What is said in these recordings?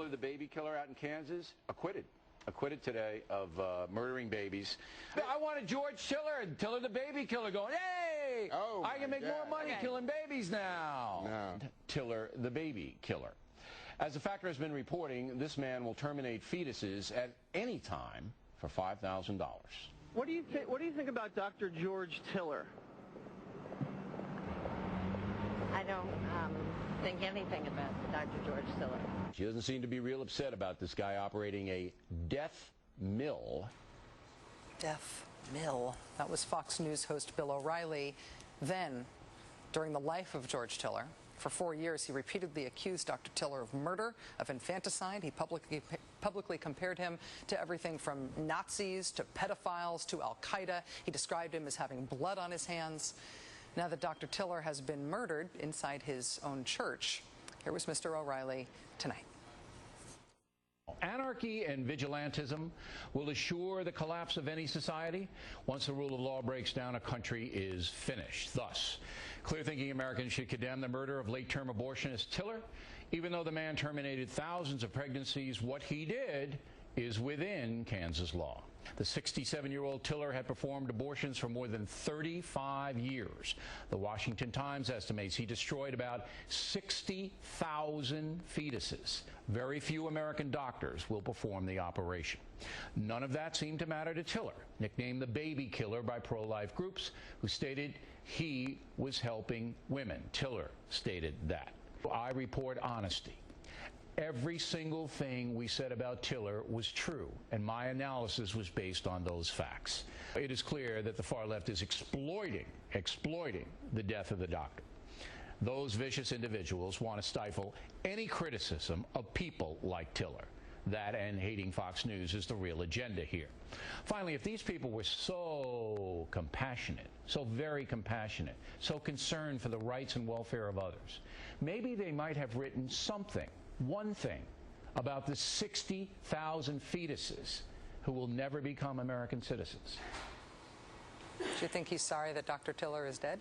Tiller, the baby killer out in Kansas, acquitted today of murdering babies. I wanted George Tiller and Tiller the baby killer going, hey, I can make more money killing babies now. No. Tiller the baby killer. As the Factor has been reporting, this man will terminate fetuses at any time for $5,000. What do you think about Dr. George Tiller? I don't think anything about Dr. George Tiller. She doesn't seem to be real upset about this guy operating a death mill. Death mill. That was Fox News host Bill O'Reilly. Then, during the life of George Tiller, for 4 years, he repeatedly accused Dr. Tiller of murder, of infanticide. He publicly compared him to everything from Nazis to pedophiles to Al-Qaeda. He described him as having blood on his hands. Now that Dr. Tiller has been murdered inside his own church, here was Mr. O'Reilly tonight. Anarchy and vigilantism will assure the collapse of any society. Once the rule of law breaks down, a country is finished. Thus, clear-thinking Americans should condemn the murder of late-term abortionist Tiller. Even though the man terminated thousands of pregnancies, what he did is within Kansas law. The 67-year-old Tiller had performed abortions for more than 35 years. The Washington Times estimates he destroyed about 60,000 fetuses. Very few American doctors will perform the operation. None of that seemed to matter to Tiller, nicknamed the baby killer by pro-life groups, who stated he was helping women. Tiller stated that. I report honesty. Every single thing we said about Tiller was true, and my analysis was based on those facts. It is clear that the far left is exploiting the death of the doctor. Those vicious individuals want to stifle any criticism of people like Tiller. That and hating Fox News is the real agenda here. Finally, if these people were so compassionate, so very compassionate, so concerned for the rights and welfare of others, maybe they might have written something, one thing, about the 60,000 fetuses who will never become American citizens. Do you think he's sorry that Dr. Tiller is dead?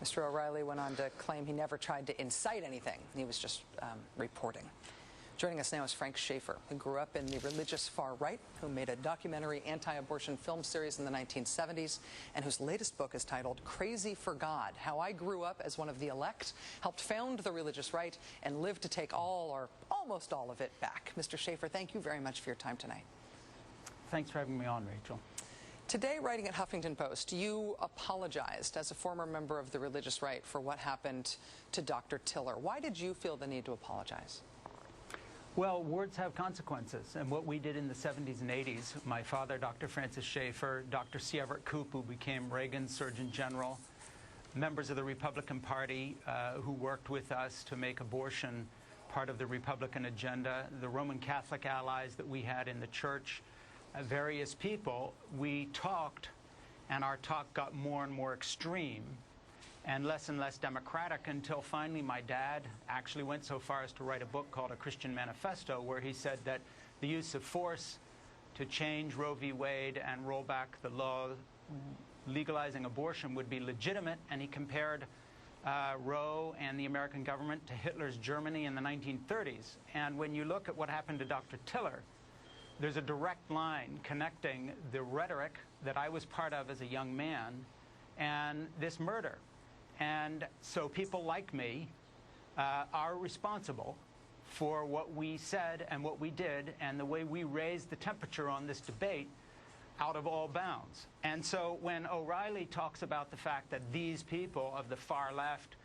Mr. O'Reilly went on to claim he never tried to incite anything. He was just reporting. Joining us now is Frank Schaeffer, who grew up in the religious far right, who made a documentary anti-abortion film series in the 1970s, and whose latest book is titled Crazy for God: How I Grew Up as One of the Elect, Helped Found the Religious Right, and Lived to Take all or almost all of it back. Mr. Schaeffer, thank you very much for your time tonight. Thanks for having me on, Rachel. Today, writing at Huffington Post, you apologized as a former member of the religious right for what happened to Dr. Tiller. Why did you feel the need to apologize? Well, words have consequences, and what we did in the 70s and 80s, my father, Dr. Francis Schaeffer, Dr. C. Everett Koop, who became Reagan's Surgeon General, members of the Republican Party who worked with us to make abortion part of the Republican agenda, the Roman Catholic allies that we had in the church, various people, we talked, and our talk got more and more extreme and less democratic, until finally my dad actually went so far as to write a book called A Christian Manifesto, where he said that the use of force to change Roe v. Wade and roll back the law legalizing abortion would be legitimate, and he compared Roe and the American government to Hitler's Germany in the 1930s. And when you look at what happened to Dr. Tiller, there's a direct line connecting the rhetoric that I was part of as a young man and this murder. And so people like me are responsible for what we said and what we did and the way we raised the temperature on this debate out of all bounds. And so when O'Reilly talks about the fact that these people of the far left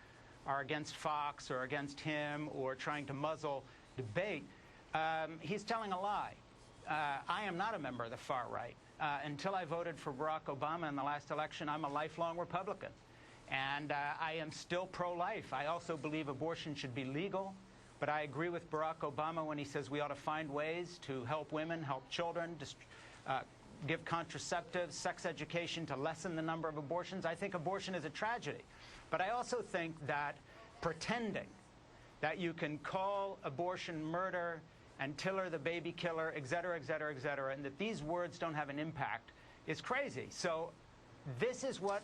are against Fox or against him or trying to muzzle debate, he's telling a lie. I am not a member of the far right. Until I voted for Barack Obama in the last election, I'm a lifelong Republican. And I am still pro-life. I also believe abortion should be legal. But I agree with Barack Obama when he says we ought to find ways to help women, help children, give contraceptives, sex education to lessen the number of abortions. I think abortion is a tragedy. But I also think that pretending that you can call abortion murder and Tiller the baby killer, et cetera, et cetera, et cetera, and that these words don't have an impact is crazy. So this is what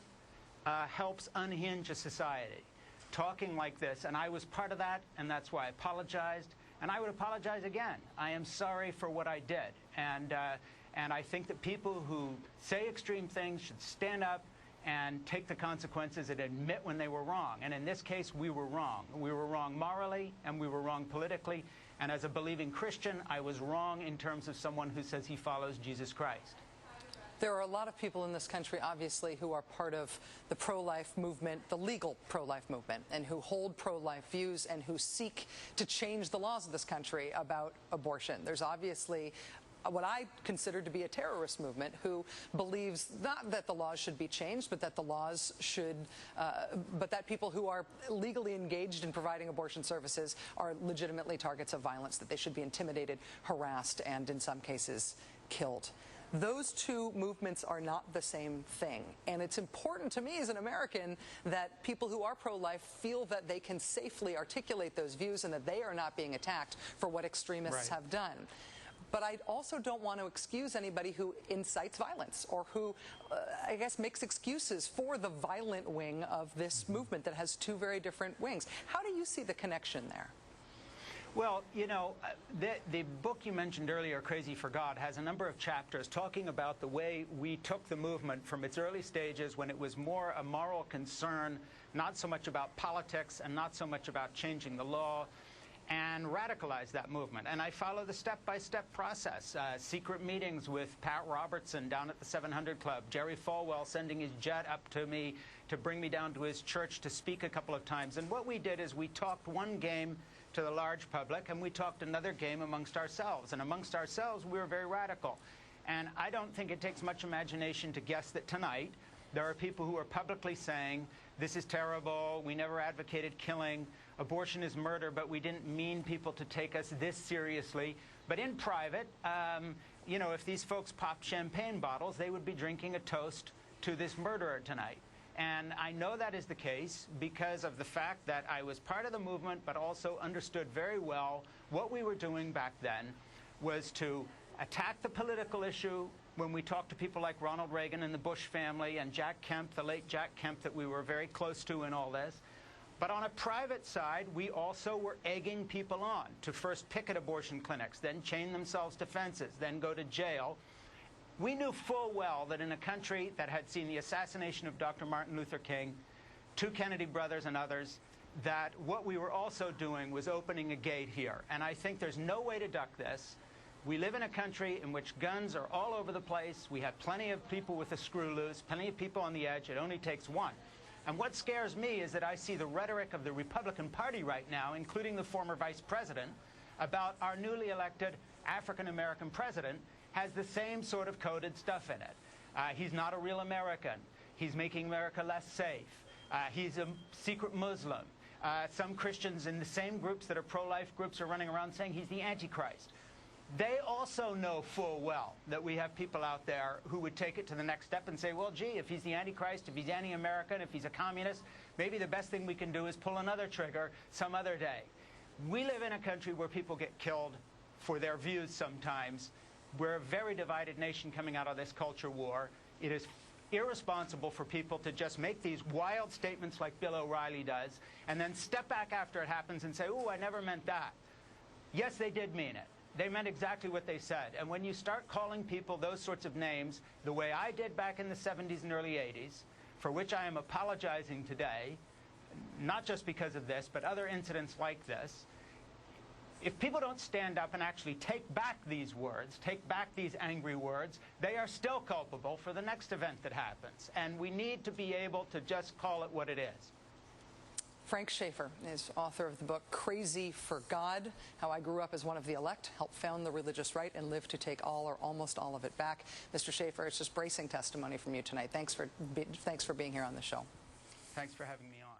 helps unhinge a society, talking like this. And I was part of that, and that's why I apologized. and I would apologize again. I am sorry for what I did. And I think that people who say extreme things should stand up and take the consequences and admit when they were wrong. And in this case, we were wrong. We were wrong morally, and we were wrong politically. And as a believing Christian, I was wrong in terms of someone who says he follows Jesus Christ. There are a lot of people in this country, obviously, who are part of the pro-life movement, the legal pro-life movement, and who hold pro-life views and who seek to change the laws of this country about abortion. There's obviously what I consider to be a terrorist movement who believes not that the laws should be changed, but that the laws should, but that people who are legally engaged in providing abortion services are legitimately targets of violence, that they should be intimidated, harassed, and in some cases killed. Those two movements are not the same thing. And it's important to me as an American that people who are pro-life feel that they can safely articulate those views and that they are not being attacked for what extremists have done. But I also don't want to excuse anybody who incites violence or who, I guess, makes excuses for the violent wing of this movement that has two very different wings. How do you see the connection there? Well, you know, the book you mentioned earlier, Crazy for God, has a number of chapters talking about the way we took the movement from its early stages when it was more a moral concern, not so much about politics and not so much about changing the law, and radicalize that movement. And I follow the step-by-step process. Secret meetings with Pat Robertson down at the 700 Club, Jerry Falwell sending his jet up to me to bring me down to his church to speak a couple of times. And what we did is we talked one game to the large public, and we talked another game amongst ourselves. And amongst ourselves, we were very radical. And I don't think it takes much imagination to guess that tonight there are people who are publicly saying, this is terrible, we never advocated killing, abortion is murder, but we didn't mean people to take us this seriously. But in private, you know, if these folks popped champagne bottles, they would be drinking a toast to this murderer tonight. And I know that is the case because of the fact that I was part of the movement, but also understood very well what we were doing back then was to attack the political issue when we talked to people like Ronald Reagan and the Bush family and Jack Kemp, the late Jack Kemp, that we were very close to in all this. But on a private side, we also were egging people on to first picket abortion clinics, then chain themselves to fences, then go to jail. We knew full well that in a country that had seen the assassination of Dr. Martin Luther King, two Kennedy brothers and others, that what we were also doing was opening a gate here. And I think there's no way to duck this. We live in a country in which guns are all over the place. We have plenty of people with a screw loose, plenty of people on the edge. It only takes one. And what scares me is that I see the rhetoric of the Republican Party right now, including the former vice president, about our newly elected African-American president, has the same sort of coded stuff in it. He's not a real American. He's making America less safe. He's a secret Muslim. Some Christians in the same groups that are pro-life groups are running around saying he's the Antichrist. They also know full well that we have people out there who would take it to the next step and say, well, gee, if he's the Antichrist, if he's anti-American, if he's a communist, maybe the best thing we can do is pull another trigger some other day. We live in a country where people get killed for their views sometimes. We're a very divided nation coming out of this culture war. It is irresponsible for people to just make these wild statements like Bill O'Reilly does and then step back after it happens and say, oh, I never meant that. Yes, they did mean it. They meant exactly what they said. And when you start calling people those sorts of names, the way I did back in the 70s and early 80s, for which I am apologizing today, not just because of this, but other incidents like this, if people don't stand up and actually take back these words, take back these angry words, they are still culpable for the next event that happens. And we need to be able to just call it what it is. Frank Schaeffer is author of the book Crazy for God, How I Grew Up as One of the Elect, Helped Found the Religious Right, and Lived to Take All or Almost All of It Back. Mr. Schaeffer, it's just bracing testimony from you tonight. Thanks for being here on the show. Thanks for having me on.